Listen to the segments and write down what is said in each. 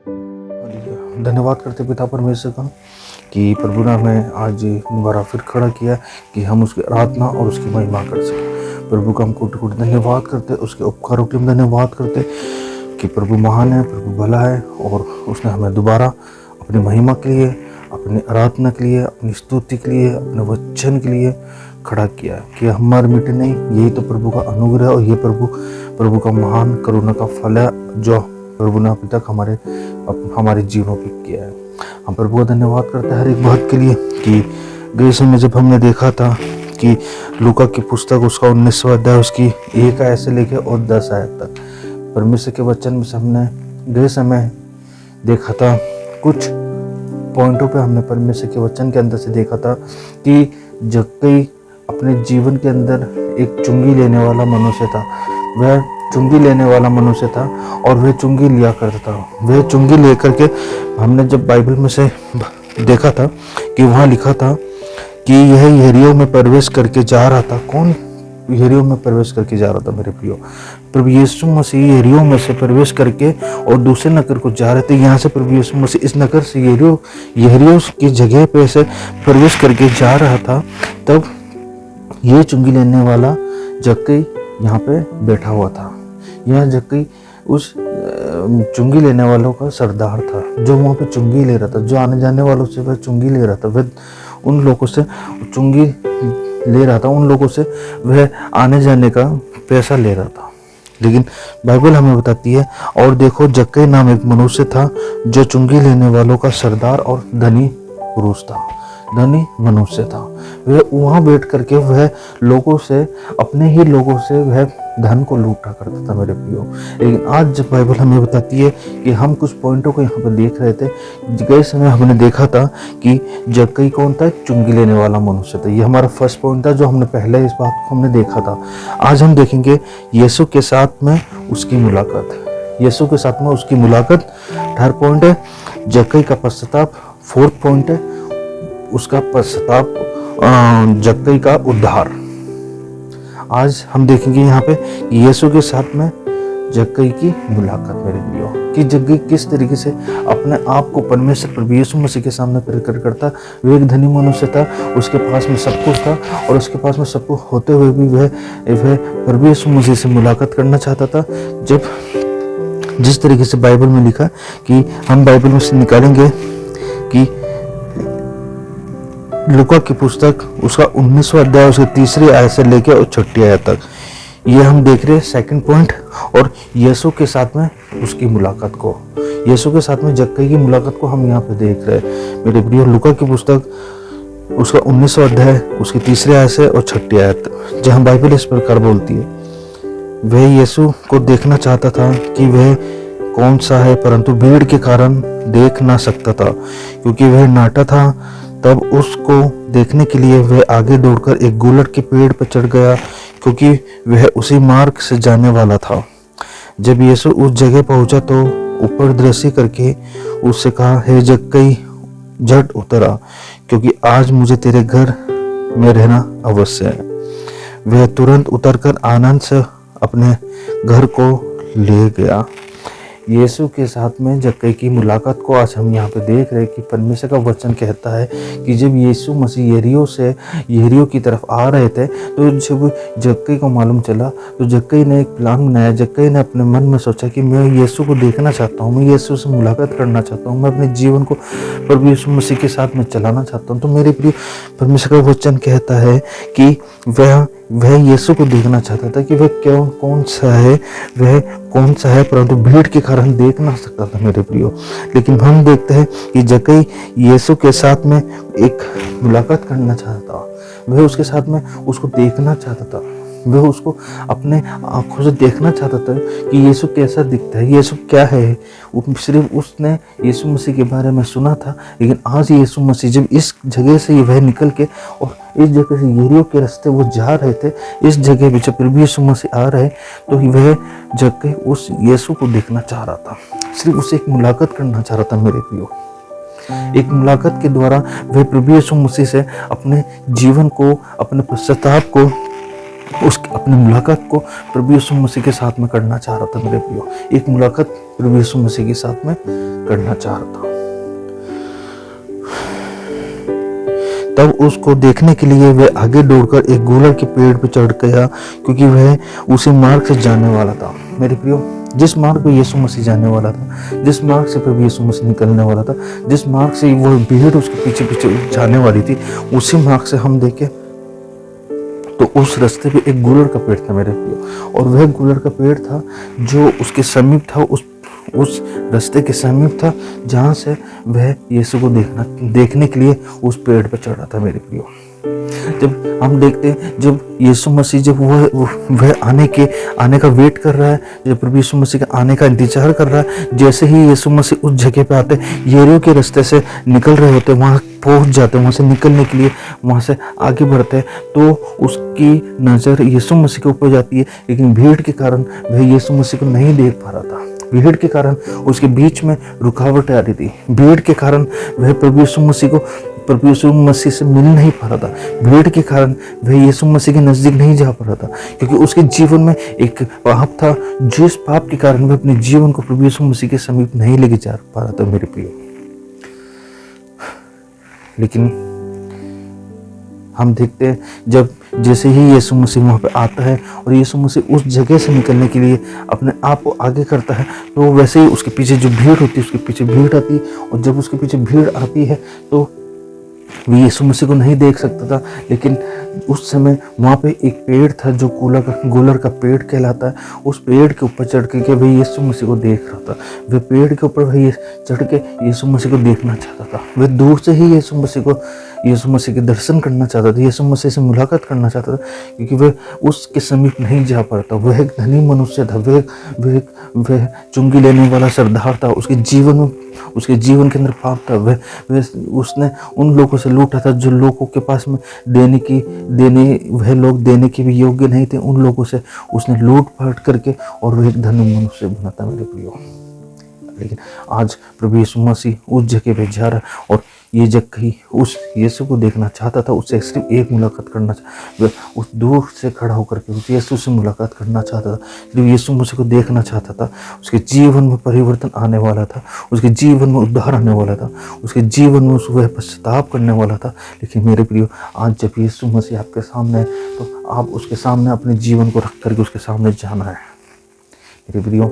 धन्यवाद करते पिता परमेश्वर का कि प्रभु ने हमें आज दोबारा फिर खड़ा किया कि हम उसकी आराधना और उसकी महिमा कर सकें। प्रभु का हम कोटि कोटि धन्यवाद करते, उसके उपकारों के हम धन्यवाद करते कि प्रभु महान है, प्रभु भला है और उसने हमें दोबारा अपनी महिमा के लिए, अपनी आराधना के लिए, अपनी स्तुति के लिए, अपने वचन के लिए खड़ा किया कि हमारे मिटे नहीं। यही तो प्रभु का अनुग्रह और ये प्रभु का महान करुणा का फल है जो प्रभु ने अभी तक हमारे जीवनों पे किया है। हम प्रभु का धन्यवाद करते हैं हर एक बात के लिए कि ग्रीस में जब हमने देखा था कि लूका की पुस्तक उसका 19वां अध्याय उसकी 1 आयत से लेकर और 10 आयत तक परमेश्वर के वचन में से हमने ग्रीस में देखा था। कुछ पॉइंटों पे हमने परमेश्वर के वचन के अंदर से देखा था कि जक्कई अपने जीवन के अंदर एक चुंगी लेने वाला मनुष्य था। वह चुंगी लेने वाला मनुष्य था और वह चुंगी लिया करता था। वह चुंगी लेकर के हमने जब बाइबल में से देखा था कि वहाँ लिखा था कि यह यरीहो में प्रवेश करके जा रहा था। कौन यरीहो में प्रवेश करके जा रहा था मेरे प्रियो? प्रभु यीशु मसीह यरीहो में से प्रवेश करके और दूसरे नगर को जा रहे थे। यहाँ से प्रभु यीशु मसीह इस नगर से यरीहो की जगह पे से प्रवेश करके जा रहा था। तब ये चुंगी लेने वाला जक्कई यहाँ पे बैठा हुआ था। यह जक्कई उस चुंगी लेने वालों का सरदार था जो वहाँ पे चुंगी ले रहा था, जो आने जाने वालों से वह चुंगी ले रहा था। वह उन लोगों से चुंगी ले रहा था, उन लोगों से वह आने जाने का पैसा ले रहा था। लेकिन बाइबल हमें बताती है, और देखो जक्कई नाम एक मनुष्य था जो चुंगी लेने वालों का सरदार और धनी पुरुष था, धनी मनुष्य था। वह वहाँ बैठ करके वह लोगों से, अपने ही लोगों से वह धन को लूटा करता था मेरे प्रियो। लेकिन आज जब बाइबल हमें बताती है कि हम कुछ पॉइंटों को यहाँ पर देख रहे थे, गए समय हमने देखा था कि जक्कई कौन था? चुंगी लेने वाला मनुष्य था। ये हमारा फर्स्ट पॉइंट था जो हमने पहले इस बात को हमने देखा था। आज हम देखेंगे यीशु के साथ में उसकी मुलाकात। यीशु के साथ में उसकी मुलाकात थर्ड पॉइंट है। जक्कई का पश्चाताप फोर्थ पॉइंट है। उसका पश्चाताप, जक्कई का उद्धार। आज हम देखेंगे यहाँ पे यीशु के साथ में जक्कई की मुलाकात मेरे प्रियो, कि जक्कई किस तरीके से अपने आप को परमेश्वर प्रभु यीशु मसीह के सामने प्रकट करता। वह एक धनी मनुष्य था, उसके पास में सब कुछ था और उसके पास में सब कुछ होते हुए भी वह प्रभु यीशु मसीह से मुलाकात करना चाहता था। जब जिस तरीके से बाइबल में लिखा कि हम बाइबल में से निकालेंगे कि लूका की पुस्तक उसका 19वां अध्याय उसके 3री आयत से लेकर और 6ठी आयत तक, ये हम देख रहे हैं सेकंड पॉइंट। और यीशु के साथ में उसकी मुलाकात को, यीशु के साथ में जक्कई की मुलाकात को हम यहाँ पे देख रहे हैं मेरे प्रिय। लूका की पुस्तक उसका 19वां अध्याय उसकी 3री आयत से और 6ठी आयत, जहाँ बाइबल इस प्रकार बोलती है, वह यीशु को देखना चाहता था कि वह कौन सा है, परंतु भीड़ के कारण देख ना सकता था क्योंकि वह नाटा था। तब उसको देखने के लिए वह आगे दौड़कर एक गुलड़ के पेड़ पर चढ़ गया क्योंकि वह उसी मार्ग से जाने वाला था। जब यीशु उस जगह पहुंचा तो ऊपर दृष्टि करके उससे कहा, हे जक्कई, झट उतर आ, क्योंकि आज मुझे तेरे घर में रहना अवश्य है। वह तुरंत उतरकर आनंद से अपने घर को ले गया। यीशु के साथ में जक्कई की मुलाकात को आज हम यहाँ पे देख रहे हैं कि परमेश्वर का वचन कहता है कि जब यीशु मसीह यरीहो की तरफ आ रहे थे तो जब जक्कई को मालूम चला तो जक्कई ने एक प्लान बनाया। जक्कई ने अपने मन में सोचा कि मैं यीशु को देखना चाहता हूँ, मैं यीशु से मुलाकात करना चाहता हूँ, मैं अपने जीवन को प्रभु यीशु मसीह के साथ में चलाना चाहता हूँ। तो मेरे प्रिय, परमेश्वर का वचन कहता है कि वह यीशु को देखना चाहता था कि वह कौन सा है, परंतु भीड़ के कारण देख ना सकता था मेरे प्रियो। लेकिन हम देखते हैं कि जक्कई यीशु के साथ में एक मुलाकात करना चाहता था, वह उसके साथ में उसको देखना चाहता था, वह उसको अपने आंखों से देखना चाहता था कि यीशु कैसा दिखता है, यीशु क्या है। सिर्फ उसने यीशु मसीह के बारे में सुना था, लेकिन आज यीशु मसीह जब इस जगह से वह निकल के और इस जगह से यरीहो के रास्ते वो जा रहे थे, इस जगह पे जब प्रभु यीशु मसीह आ रहे तो वह जगह उस यीशु को देखना चाह रहा था, सिर्फ उससे एक मुलाकात करना चाह रहा था मेरे प्रियो। एक मुलाकात के द्वारा वह प्रभु यीशु मसीह से अपने जीवन को, अपने पश्चाताप को उस अपनी मुलाकात को प्रभु यीशु मसीह के साथ में करना चाह रहा था मेरे प्रियो। एक मुलाकात प्रभु यीशु मसीह के साथ में करना चाह रहा था। तब उसको देखने के लिए वह आगे दौड़कर एक गुलर के पेड़ पर चढ़ गया, क्योंकि वह उसी मार्ग से जाने वाला था। मेरे प्रियो, जिस मार्ग पे यीशु मसीह जाने वाला था, जिस मार्ग से प्रभु यीशु मसीह निकलने वाला था, जिस मार्ग से वो भीड़ उसके पीछे पीछे जाने वाली थी, उसी मार्ग से हम देखें तो उस रास्ते पे एक गुलर का पेड़ था मेरे प्रियो। और वह गुलर का पेड़ था जो उसके समीप था, उस रास्ते के समीप था, जहाँ से वह यीशु को देखने के लिए उस पेड़ पर चढ़ा था मेरे प्रियो। जब हम देखते हैं, जब यीशु मसीह जब वह आने का वेट कर रहा है, जब प्रभु यीशु मसीह के आने का इंतजार कर रहा है, जैसे ही यीशु मसीह उस जगह पे आते, यरीहो के रास्ते से निकल रहे होते, वहाँ पहुंच जाते, वहाँ से निकलने के लिए वहाँ से आगे बढ़ते हैं, तो उसकी नज़र यीशु मसीह के ऊपर जाती है। लेकिन भीड़ के कारण वह यीशु मसीह को नहीं देख पा रहा था। भीड़ के कारण उसके बीच में रुकावट आ रही थी। भीड़ के कारण वह प्रभु यीशु मसीह से मिल नहीं पा रहा था। भीड़ के कारण वह यीशु मसीह के नज़दीक नहीं जा पा रहा था, क्योंकि उसके जीवन में एक पाप था, जिस पाप के कारण वह अपने जीवन को प्रभु यीशु मसीह के समीप नहीं लेके जा पा रहा था मेरे प्रिय। लेकिन हम देखते हैं, जब जैसे ही यीशु मसीह वहाँ पे आता है और यीशु मसीह उस जगह से निकलने के लिए अपने आप को आगे करता है, तो वैसे ही उसके पीछे जो भीड़ होती है, उसके पीछे भीड़ आती है। और जब उसके पीछे भीड़ आती है तो वो यीशु मसीह को नहीं देख सकता था। लेकिन उस समय वहाँ पे एक पेड़ था जो गोलर का पेड़ कहलाता है। उस पेड़ के ऊपर चढ़ के वह यीशु मसीह को देख रहा था। वह पेड़ के ऊपर वह चढ़ के यीशु मसीह को देखना चाहता था। वह दूर से ही यीशु मसीह के दर्शन करना चाहता था, यीशु मसीह से मुलाकात करना चाहता था, क्योंकि वह उसके समीप नहीं जा पा रहा था। वह एक धनी मनुष्य था, वह चुंगी लेने वाला सरदार था। उसके जीवन के अंदर पाप था। उसने उन लोगों से लूटा था जो लोगों के पास में वह लोग देने के भी योग्य नहीं थे। उन लोगों से उसने लूट पाट करके और वह एक धनी मनुष्य बना था मेरे प्रियो। लेकिन आज प्रभु यीशु मसीह उस जगह पे जा रहा है और ये जगह उस यीशु को देखना चाहता था। उससे सिर्फ एक मुलाकात करना चाहता, उस दूर से खड़ा होकर के उस यीशु से मुलाकात करना चाहता था, सिर्फ यीशु मसीह को देखना चाहता था। उसके जीवन में परिवर्तन आने वाला था, उसके जीवन में उद्धार आने वाला था, उसके जीवन में वह पश्चाताप करने वाला था। लेकिन मेरे प्रियो, आज जब यीशु मसीह आपके सामने है तो आप उसके सामने अपने जीवन को रख करके उसके सामने जाना है। मेरे प्रियो,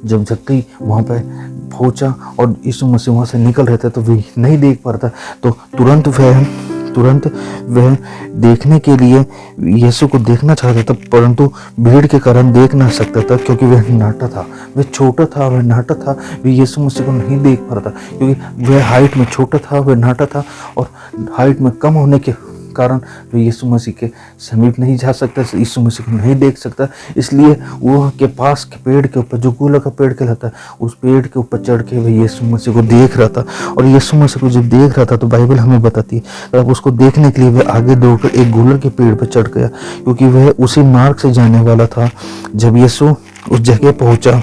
जब जक्कई वहाँ पे पहुँचा और यीशु मसीह वहाँ से निकल रहे थे तो वह नहीं देख पा रहा था, तो तुरंत वह देखने के लिए यीशु को देखना चाहता था, परंतु भीड़ के कारण देख ना सकता था, क्योंकि वह नाटा था, वह छोटा था, वह नाटा था। वह यीशु मसीह को नहीं देख पा रहा था, क्योंकि वह हाइट में छोटा था, वह नाटा था, और हाइट में कम होने के कारण वह यीशु मसीह के समीप नहीं जा सकता, यीशु मसीह को नहीं देख सकता। इसलिए वो के पास के पेड़ के ऊपर, जो गुलर का पेड़ कहलाता है, उस पेड़ के ऊपर चढ़ के वह यीशु मसीह को देख रहा था। और यीशु मसीह को जब देख रहा था तो बाइबल हमें बताती है, तब उसको देखने के लिए वह आगे दौड़कर एक गुलर के पेड़ पर चढ़ गया, क्योंकि वह उसी मार्ग से जाने वाला था। जब यीशु उस जगह पहुंचा,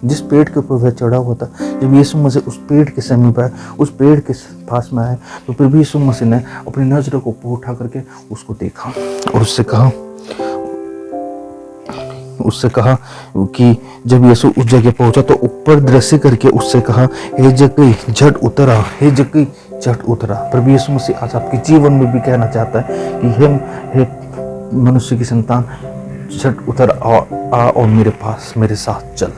जिस पेड़ के ऊपर वह चढ़ा हुआ था, जब यीशु मसीह उस पेड़ के समीप आया, उस पेड़ के पास में आया, तो फिर भी यीशु मसीह ने अपनी नजरों को ऊपर उठा करके उसको देखा और उससे कहा कि जब यीशु उस जगह पहुंचा तो ऊपर दृष्टि करके उससे कहा, हे जक्कई झट उतर आ, हे जक्कई झट उतर आ। प्रभु यीशु मसीह आज आपके जीवन में भी कहना चाहता है कि हे मनुष्य की संतान, झट उतर आ और मेरे पास मेरे साथ चल।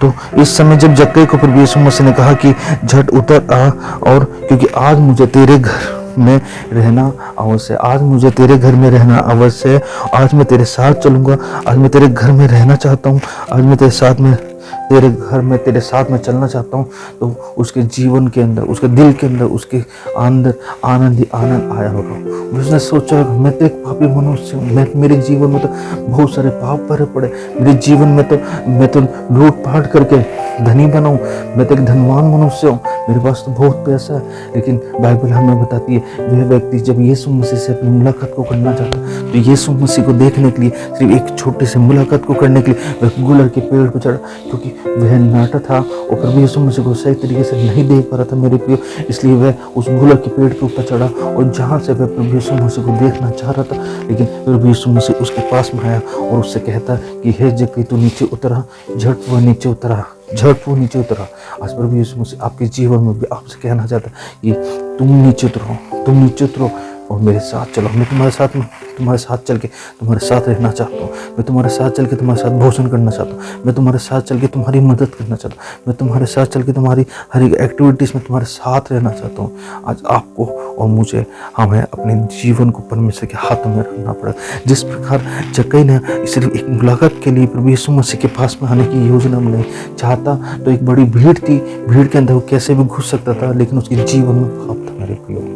तो इस समय जब जक्कई को प्रभु यीशु मसीह ने कहा कि झट उतर आ, और क्योंकि आज मुझे तेरे घर में रहना अवश्य, आज मुझे तेरे घर में रहना अवश्य है, आज मैं तेरे साथ चलूंगा, आज मैं तेरे घर में रहना चाहता हूँ, आज मैं तेरे घर में तेरे साथ में चलना चाहता हूँ। तो उसके जीवन के अंदर, उसके दिल के अंदर, उसके अंदर आनंद ही आनंद आया होगा। उसने सोचा, मैं तो एक पापी मनुष्य हूँ, मेरे जीवन में तो बहुत सारे पाप भरे पड़े, मेरे जीवन में तो मैं तो लूट पाट करके धनी बनाऊं, मैं तो एक धनवान मनुष्य हूँ, मेरे पास तो बहुत पैसा है। लेकिन बाइबल हमें बताती है वह व्यक्ति जब यीशु मसीह से अपनी मुलाकात को करना चाहता तो यीशु मसीह को देखने के लिए सिर्फ एक छोटी सी मुलाकात को करने के लिए वह गुलर के पेड़ पर चढ़ा, क्योंकि वह नाटा था और प्रभु यीशु मसीह को सही तरीके से नहीं देख पा रहा था मेरे प्रियो, इसलिए वह उस गुलर के पेड़ के ऊपर चढ़ा और जहाँ से वह प्रभु यीशु मसीह को देखना चाह रहा था, लेकिन प्रभु यीशु मसीह उसके पास में आया और उससे कहता कि हे जक्कई तू नीचे उतरा, झट वह नीचे उतरा, झट वो नीचे उतरा। आज प्रभु यीशु मसीह आपके जीवन में भी आपसे कहना चाहता है कि तुम नीचे उतरो, तुम नीचे उतरो और मेरे साथ चलो। मैं तुम्हारे साथ चल के तुम्हारे साथ रहना चाहता हूँ, मैं तुम्हारे साथ चल के तुम्हारे साथ भोजन करना चाहता हूँ, मैं तुम्हारे साथ चल के तुम्हारी मदद करना चाहता हूँ, मैं तुम्हारे साथ चल के तुम्हारी हर एक एक्टिविटीज़ में तुम्हारे साथ रहना चाहता हूँ। आज आपको और मुझे हमें अपने जीवन को परमेश्वर के हाथों में रखना पड़ेगा। जिस प्रकार जक्कई ने सिर्फ एक मुलाकात के लिए प्रभु यीशु मसीह के पास में आने की योजना बनाई, चाहता तो एक बड़ी भीड़ थी, भीड़ के अंदर वो कैसे भी घुस सकता था, लेकिन उसके जीवन में पाप था मेरे प्रियो,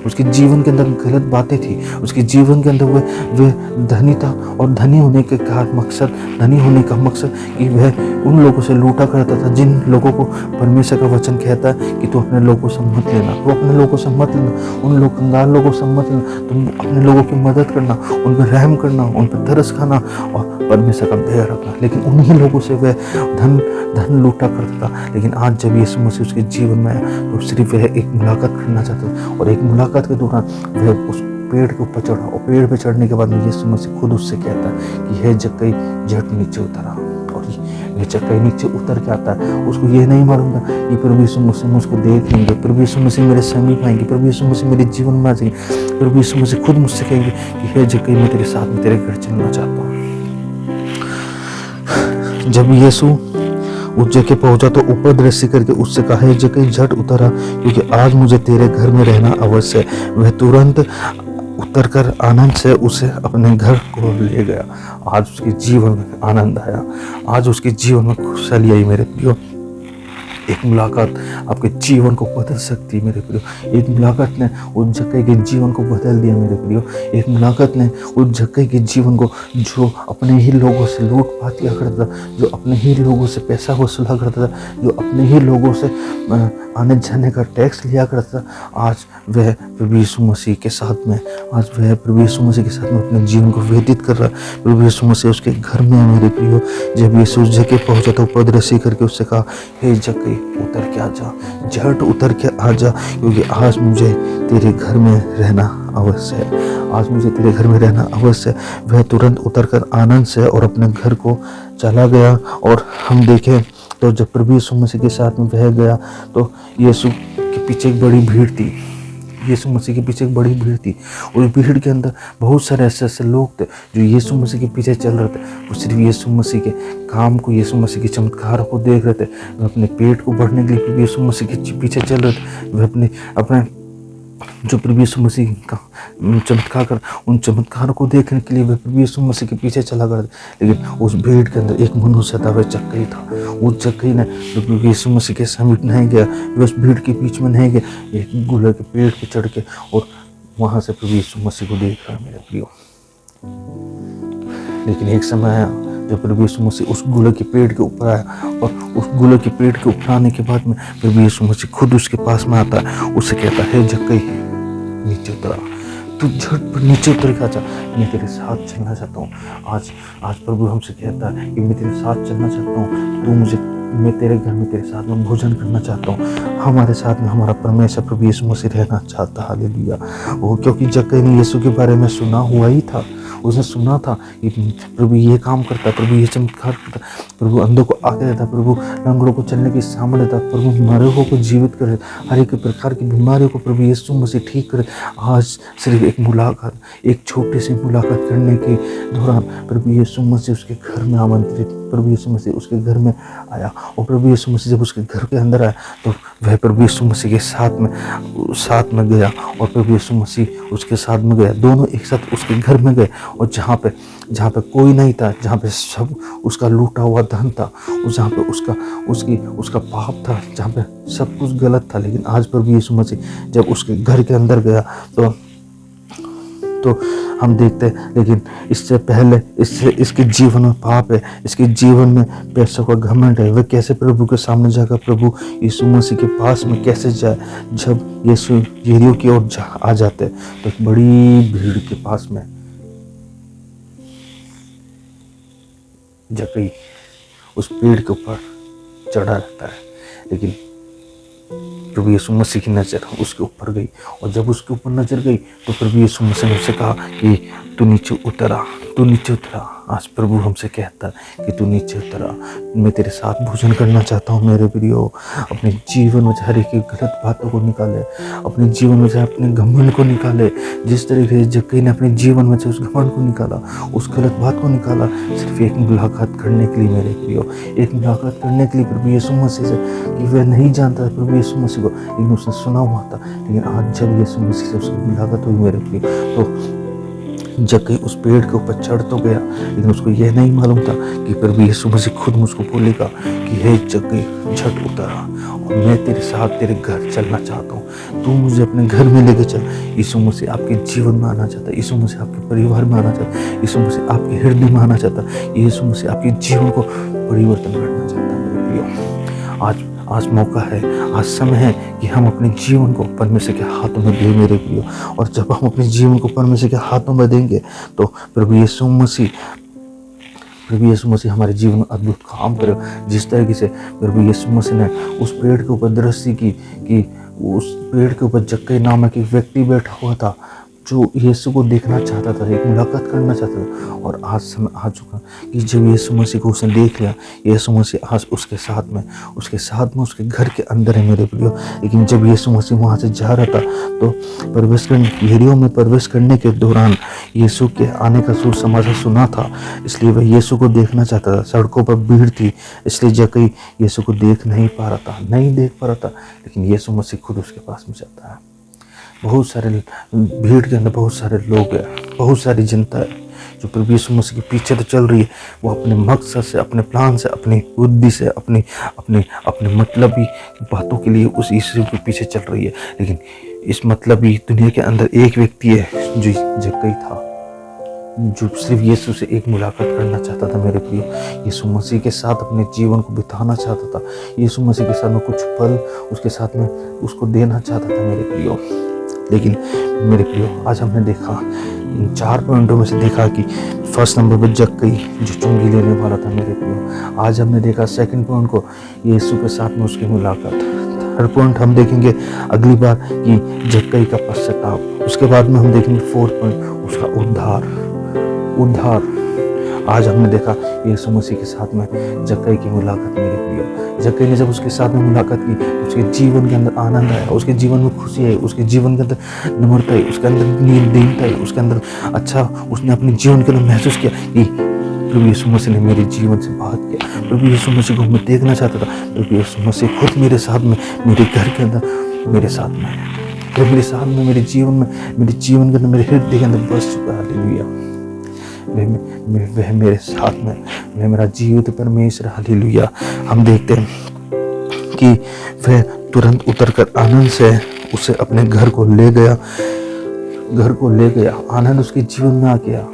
उसके जीवन के अंदर गलत बातें थी, उसके जीवन के अंदर वह धनी था और धनी होने के धनी होने का मकसद कि वह उन लोगों से लूटा करता था जिन लोगों को परमेश्वर का वचन कहता है कि तू अपने लोगों से मत लेना, तू अपने लोगों से मत लेना, उन लोग कंगाल लोगों से मत लेना, तुम अपने लोगों की मदद करना, उन पर रहम करना, उन पर तरस खाना और परमेश्वर का भय रखना। लेकिन उन्हीं लोगों से वह धन लूटा करता था। लेकिन आज जब यीशु मसीह उसके जीवन में आया तो सिर्फ वह एक मुलाकात करना चाहता था और एक मुलाकात के दौरान वह उस पेड़ के ऊपर चढ़ा और पेड़ पे चढ़ने के बाद में यीशु मसीह खुद उससे कहता है कि हे जक्कई झट नीचे उतरा। और ये जक्कई नीचे उतर के आता है, उसको ये नहीं मालूम था कि प्रभु यीशु मसीह मुझको देख लेंगे, प्रभु यीशु मसीह मेरे समीप आएंगे, प्रभु यीशु मसीह मेरे जीवन में आ जाएंगे, प्रभु यीशु मसीह खुद मुझसे कहेंगे कि हे जक्कई मैं तेरे साथ में तेरे घर चलना चाहता हूँ। जब यीशु उस जगह पहुंचा तो ऊपर दृष्टि करके उससे कहा हे जक्कई झट उतरा, क्योंकि आज मुझे तेरे घर में रहना अवश्य है। वह तुरंत उतरकर आनंद से उसे अपने घर को ले गया। आज उसके जीवन में आनंद आया, आज उसके जीवन में खुशहाली आई मेरे प्रियो। एक मुलाकात आपके जीवन को बदल सकती है मेरे प्रियो। एक मुलाकात ने उस जक्कई के जीवन को बदल दिया मेरे प्रियो। एक मुलाकात ने उस जक्कई के जीवन को, जो अपने ही लोगों से लूटपाट किया करता था, जो अपने ही लोगों से पैसा वसूला करता था, जो अपने ही लोगों से आने जाने का टैक्स लिया करता था, आज वह प्रभु यीशु मसीह के साथ में अपने जीवन को व्यतीत कर रहा है। प्रभु यीशु मसीह उसके घर में है मेरे प्रियो। जब यीशु उस जगह पहुंचा तो उपद्रसी करके उससे कहा हे जक्कई उतर के आ जा, झट उतर के आ जा, क्योंकि आज मुझे तेरे घर में रहना अवश्य है, आज मुझे तेरे घर में रहना अवश्य है। वह तुरंत उतरकर आनंद से और अपने घर को चला गया। और हम देखें तो जब प्रभु यीशु मसीह के साथ में वह गया तो यीशु के पीछे एक बड़ी भीड़ थी, यीशु मसीह के पीछे एक बड़ी भीड़ थी। उस भीड़ के अंदर बहुत सारे ऐसे लोग थे जो यीशु मसीह के पीछे चल रहे थे। वो सिर्फ यीशु मसीह के काम को, यीशु मसीह के चमत्कारों को देख रहे थे। वे अपने पेट को भरने के लिए यीशु मसीह के पीछे चल रहे थे। वे अपने जो प्रभु यीशु मसीह का चमत्कार कर, उन चमत्कारों को देखने के लिए वे प्रभु यीशु मसीह के पीछे चला गया। लेकिन उस भीड़ के अंदर एक मनुष्य था, वह जक्कई था। उस जक्कई ने प्रभु यीशु मसीह के समीप नहीं गया, वह उस भीड़ के बीच में नहीं गया, एक गुलर के पेड़ पे चढ़ के और वहां से प्रभु यीशु मसीह को देख रहा मेरे प्रियो। लेकिन एक समय आया जब प्रभु यीशु मसीह उस गुलर के पेड़ के ऊपर आया और उस गुलर के पेड़ के ऊपर आने के बाद में प्रभु यीशु मसीह खुद उसके पास में आता है, उससे कहता है जक्कई नीचे उतरा, तू झट पर नीचे उतर के आजा, मैं तेरे साथ चलना चाहता हूँ। आज प्रभु हमसे कहता है कि मैं तेरे साथ चलना चाहता हूँ, मैं तेरे घर में तेरे साथ में भोजन करना चाहता हूँ। हमारे साथ में हमारा परमेश्वर प्रभु यीशु मसीह रहना चाहता है। हालेलुया। वो क्योंकि जक्कई ने यीशु के बारे में सुना हुआ ही था, उसने सुना था कि प्रभु ये काम करता, प्रभु ये चमत्कार करता, प्रभु अंधों को आगे देता, प्रभु लंगड़ों को चलने की सामर्थ्य देता, प्रभु मरे को जीवित करे, हर एक प्रकार की बीमारियों को प्रभु यीशु मसीह ठीक करे। आज सिर्फ एक मुलाकात, एक छोटी सी मुलाकात करने के दौरान प्रभु यीशु मसीह उसके घर में आमंत्रित, प्रभु यीशु मसीह उसके घर में आया। और प्रभु यीशु मसीह जब उसके घर के अंदर आया तो वह प्रभु यीशु मसीह के साथ में गया और प्रभु यीशु मसीह उसके साथ में गया। दोनों एक साथ उसके घर में गए और जहाँ पे कोई नहीं था, जहाँ पे सब उसका लूटा हुआ धन था, जहाँ पे उसका पाप था, जहाँ पे सब कुछ गलत था। लेकिन आज प्रभु यीशु मसीह जब उसके घर के अंदर गया तो तो हम देखते हैं, लेकिन इससे पहले इसके जीवन में पाप है, इसके जीवन में पैसों का घमंड है। वह कैसे प्रभु के सामने जाकर प्रभु यीशु मसीह के पास में कैसे जाए? जब यीशु यरीहो की ओर आ जाते तो एक बड़ी भीड़ के पास में जक्कई उस पेड़ के ऊपर चढ़ा रहता है, लेकिन प्रभु यीशु मसीह की नज़र उसके ऊपर गई, और जब उसके ऊपर नज़र गई तो प्रभु यीशु मसीह ने उससे कहा कि तू नीचे उतरा, तू नीचे उतरा। आज प्रभु हमसे कहता है कि तू नीचे उतरा, मैं तेरे साथ भोजन करना चाहता हूँ मेरे प्रियो। अपने जीवन में हर एक गलत बातों को निकाले, अपने जीवन में से अपने घमंड को निकाले। जिस तरीके से जक्कई ने अपने जीवन में से उस घमंड को निकाला, उस गलत बात को निकाला, सिर्फ एक मुलाकात करने के लिए मेरे प्रियो, एक मुलाकात करने के लिए प्रभु यीशु मसीह से, कि वह नहीं जानता था प्रभु यीशु मसीह को, लेकिन उसने सुना हुआ था। लेकिन आज जब यीशु मसीह से उसकी मुलाकात हुई मेरे प्रियो, तो जक्कई उस पेड़ के ऊपर चढ़ तो गया, लेकिन उसको यह नहीं मालूम था कि प्रभु यीशु मसीह खुद मुझको बोलेगा कि हे जक्कई, झट उतरा और मैं तेरे साथ तेरे घर चलना चाहता हूँ, तू मुझे अपने घर में लेके चल। यीशु मसीह आपके जीवन में आना चाहता है, यीशु मसीह आपके परिवार में आना चाहता है, यीशु मसीह आपके हृदय में आना चाहता है, यीशु मसीह आपके जीवन को परिवर्तन करना चाहता है मेरे प्रियो। आज मौका है, आज समय है कि हम अपने जीवन को परमेश्वर के हाथों में दें मेरे प्रियो। और जब हम अपने जीवन को परमेश्वर के हाथों में देंगे तो प्रभु यीशु मसीह हमारे जीवन में अद्भुत काम करे। जिस तरीके से प्रभु यीशु मसीह ने उस पेड़ के ऊपर दृष्टि की कि उस पेड़ के ऊपर जक्कई नामक एक व्यक्ति बैठा हुआ था जो यीशु को देखना चाहता था, एक मुलाकात करना चाहता था। और आज समय आ चुका कि जब यीशु मसीह को उसने देख लिया, यीशु मसीह आज उसके साथ में उसके घर के अंदर है मेरे प्रियो। लेकिन जब यीशु मसीह वहाँ से जा रहा था तो यरीहो में प्रवेश करने के दौरान यीशु के आने का सुसमाचार सुना था, इसलिए वह यीशु को देखना चाहता था। सड़कों पर भीड़ थी, इसलिए जक्कई यीशु को देख नहीं पा रहा था, लेकिन यीशु मसीह खुद उसके पास में जाता है। बहुत सारे भीड़ के अंदर बहुत सारे लोग हैं, बहुत सारी जनता है जो प्रभु यीशु मसीह के पीछे तो चल रही है। वो अपने मकसद से, अपने प्लान से, अपनी बुद्धि से, अपने मतलबी बातों के लिए उस यीशु के पीछे चल रही है। लेकिन इस मतलबी दुनिया के अंदर एक व्यक्ति है जो जक्कई था, जो सिर्फ यीशु से एक मुलाकात करना चाहता था मेरे प्रियो। यीशु मसीह के साथ अपने जीवन को बिताना चाहता था, यीशु मसीह के साथ में कुछ पल उसके साथ में उसको देना चाहता था मेरे प्रियो। लेकिन मेरे प्रियो, आज हमने देखा इन 4 पॉइंटों में से देखा कि फर्स्ट नंबर पर जक्कई जो चुंगी लेने वाला था मेरे प्रियो। आज हमने देखा सेकंड पॉइंट को, यीशु के साथ में उसकी मुलाकात। थर्ड पॉइंट हम देखेंगे अगली बार कि जक्कई का पश्चाताप। उसके बाद में हम देखेंगे फोर्थ पॉइंट, उसका उद्धार। आज हमने देखा यीशु मसीह के साथ में जक्कई की मुलाकात मेरे प्रियो। जक्कई ने जब उसके साथ में मुलाकात की, उसके जीवन के अंदर आनंद आया, उसके जीवन में खुशी आई, उसके जीवन के अंदर नम्रता आई, उसके अंदर दीनता आई, उसके अंदर उसने अपने जीवन के अंदर महसूस किया कि प्रभु यीशु मसीह ने मेरे जीवन से बात किया। प्रभु यीशु मसीह को मैं देखना चाहता था। प्रभु यीशु मसीह खुद मेरे साथ में, मेरे घर के अंदर मेरे साथ में है, मेरे साथ में, मेरे जीवन के अंदर, मेरे हृदय के अंदर बस चुका है। हालेलुया, वह मेरे साथ में, वह मेरा जीवित परमेश्वर। हालेलुया। हम देखते हैं कि वह तुरंत उतरकर आनंद से उसे अपने घर को ले गया। आनंद उसके जीवन में आ गया।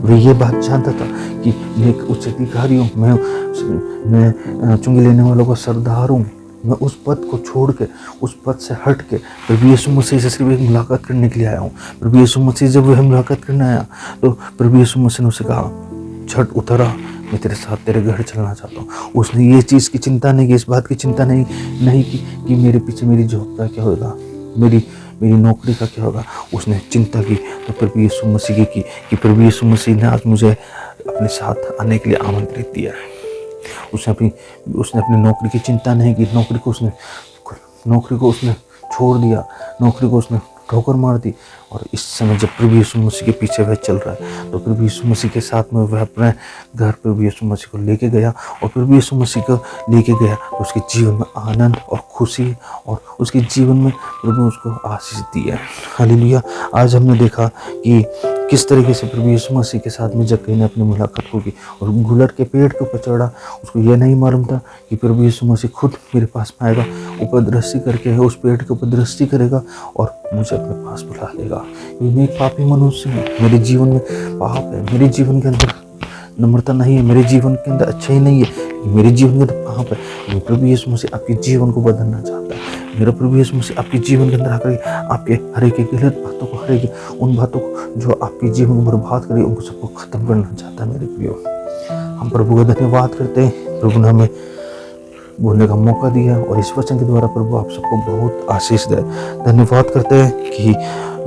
वह ये बात जानता था कि मैं एक उच्च अधिकारी हूँ, मैं चुंगी लेने वालों का सरदार हूँ। मैं उस पद को छोड़ के, उस पद से हट के प्रभु यीशु मसीह से सिर्फ एक मुलाकात करने के लिए आया हूँ। प्रभु यीशु मसीह जब वह मुलाकात करने आया तो प्रभु यीशु मसीह ने उसे कहा, झट उतरा, मैं तेरे साथ तेरे घर चलना चाहता हूँ। उसने ये चीज़ की चिंता नहीं की, इस बात की चिंता नहीं की कि मेरे पीछे मेरी जॉब का क्या होगा, मेरी नौकरी का क्या होगा। उसने चिंता की तो प्रभु यीशु मसीह की कि प्रभु यीशु मसीह ने आज मुझे अपने साथ आने के लिए आमंत्रित दिया है। उसने अपनी नौकरी की चिंता नहीं की, नौकरी को उसने छोड़ दिया, नौकरी को उसने ठोकर मार दी। और इस समय जब प्रभु यीशु मसीह के पीछे वह चल रहा है तो प्रभु यीशु मसीह के साथ में वह अपने घर प्रभु यीशु मसीह को लेके गया। और प्रभु यीशु मसीह को लेके गया तो उसके जीवन में आनंद और खुशी, और उसके जीवन में प्रभु उसको आशीष दी है। हालेलुया। आज हमने देखा कि किस तरीके से प्रभु यीशु मसीह के साथ में जक्कई ने अपनी मुलाकात को की और गुलर के पेड़ के ऊपर चढ़ा। उसको यह नहीं मालूम था कि प्रभु यीशु मसीह खुद मेरे पास में आएगा, ऊपर दृष्टि करके उस पेड़ के ऊपर दृष्टि करेगा और मुझे अपने पास बुला लेगा। देगा, क्योंकि मैं एक पापी मनुष्य हूँ, मेरे जीवन में पाप है, मेरे जीवन के अंदर नम्रता नहीं है, मेरे जीवन के अंदर अच्छा ही नहीं है, मेरे जीवन के अंदर पाप है। मेरे प्रभु यीशु मसीह आपके जीवन को बदलना चाहता है। मेरा प्रभु यीशु मसीह आपके जीवन के अंदर आकर आपके हर एक गलत बातों को, हर एक उन बातों को जो आपके जीवन को बर्बाद करे, उनको सबको खत्म करना चाहता है। मेरे प्रियो, हम प्रभु का धन्यवाद करते हैं। प्रभु ने हमें बोलने का मौका दिया और इस वचन के द्वारा प्रभु आप सबको बहुत आशीष दे। धन्यवाद करते हैं कि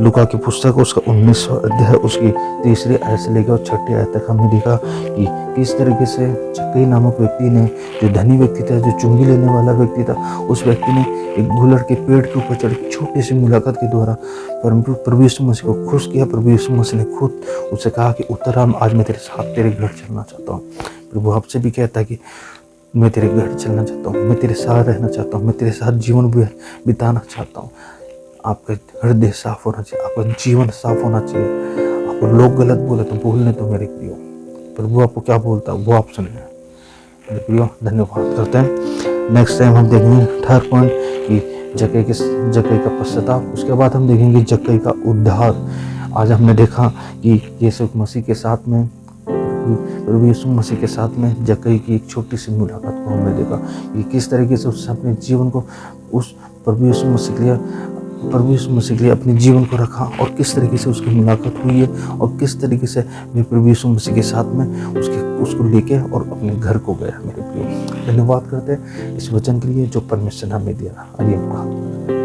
लूका की पुस्तक उसका 19वां अध्याय उसकी 3री आयत से लेकर 6ठी आयत तक हमने देखा कि किस तरीके से जक्कई नामक व्यक्ति ने, जो धनी व्यक्ति था, जो चुंगी लेने वाला व्यक्ति था, उस व्यक्ति ने एक गुलर के पेड़ के ऊपर चढ़ छोटी सी मुलाकात के द्वारा प्रभु यीशु मसीह को खुश किया। प्रभु यीशु मसीह ने खुद उससे कहा कि उत्तराम, आज मैं तेरे साथ तेरे घर चलना चाहता हूँ। प्रभु आपसे भी कहता है कि मैं तेरे घर चलना चाहता हूँ, मैं तेरे साथ रहना चाहता हूँ, मैं तेरे साथ जीवन बिताना चाहता हूँ। आपका हृदय साफ होना चाहिए, आपका जीवन साफ होना चाहिए। आपको लोग गलत बोले तो बोलने तो मेरे प्रियो, प्रभु आपको क्या बोलता है वो आप सुने। मेरे प्रियो, धन्यवाद करते हैं। नेक्स्ट टाइम हम देखेंगे 3rd पॉइंट कि जक्कई का पश्चाताप। उसके बाद हम देखेंगे जक्कई का उद्धार। आज हमने देखा कि यीशु मसीह के साथ में, प्रभु यीशु मसीह के साथ में जक्कई की एक छोटी सी मुलाकात को हमने देखा कि किस तरीके से उसने अपने जीवन को उस प्रभु यीशु मसीह के लिए अपने जीवन को रखा, और किस तरीके से उसकी मुलाकात हुई है, और किस तरीके से मैं प्रभु यीशु मसीह के साथ में उसको लेके और अपने घर को गया। मेरे प्रिय, धन्यवाद करते हैं इस वचन के लिए जो परमेश्वर ने हमें दिया। आइए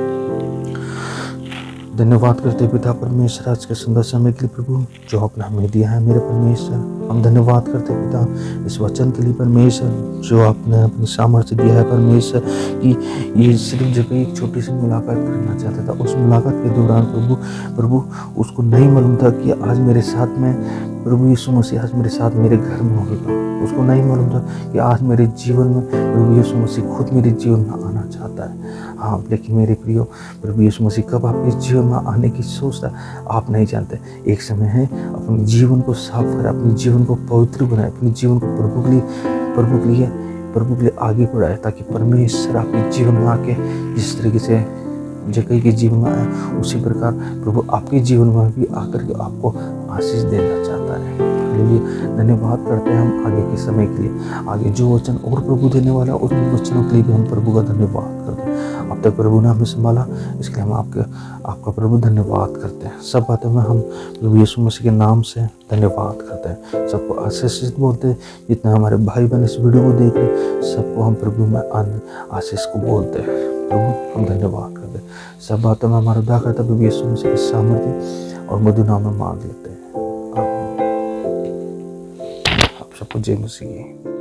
धन्यवाद करते पिता परमेश्वर आज के सुंदर समय के लिए प्रभु जो आपने हमें दिया है। मेरे परमेश्वर, हम धन्यवाद करते पिता इस वचन के लिए परमेश्वर, जो आपने अपनी सामर्थ्य दिया है परमेश्वर, कि ये सिर्फ जगह एक छोटी सी मुलाकात करना चाहता था। उस मुलाकात के दौरान प्रभु उसको नहीं मालूम था कि आज मेरे साथ में प्रभु यीशु मसीह आज मेरे साथ मेरे घर में होगा। उसको नहीं मालूम था कि आज मेरे जीवन में प्रभु यीशु मसीह खुद मेरे जीवन में आना चाहता है। हाँ, लेकिन मेरे प्रियो, प्रभु यीशु मसीह कब आपके जीवन में आने की सोचता आप नहीं जानते। एक समय है, अपने जीवन को साफ करें, अपने जीवन को पवित्र बनाए, अपने जीवन को प्रभु के लिए आगे बढ़ाए, ताकि परमेश्वर आपके जीवन में आके जिस तरीके से जक्कई के जीवन में आया, उसी प्रकार प्रभु आपके जीवन में भी आकर के आपको आशीष देना चाहता है। धन्यवाद करते हैं हम आगे के समय के लिए। आगे जो वचन और प्रभु देने वाला है, उन वचनों के लिए भी हम प्रभु का धन्यवाद करते हैं। अब तक प्रभु ने हमें संभाला, इसके लिए हम आपका प्रभु धन्यवाद करते हैं। सब बातों में हम प्रभु यीशु मसीह के नाम से धन्यवाद करते हैं। सबको आशीषित बोलते हैं। जितने हमारे भाई बहन इस वीडियो को देख रहे, सबको हम प्रभु में आशीष को बोलते हैं। प्रभु हम धन्यवाद करते हैं। सब बातों में हमारा उद्धार करता प्रभु यीशु मसीह की सामर्थ्य और मधुर नाम में मांग लेते हैं। आप सबको जय मसीह।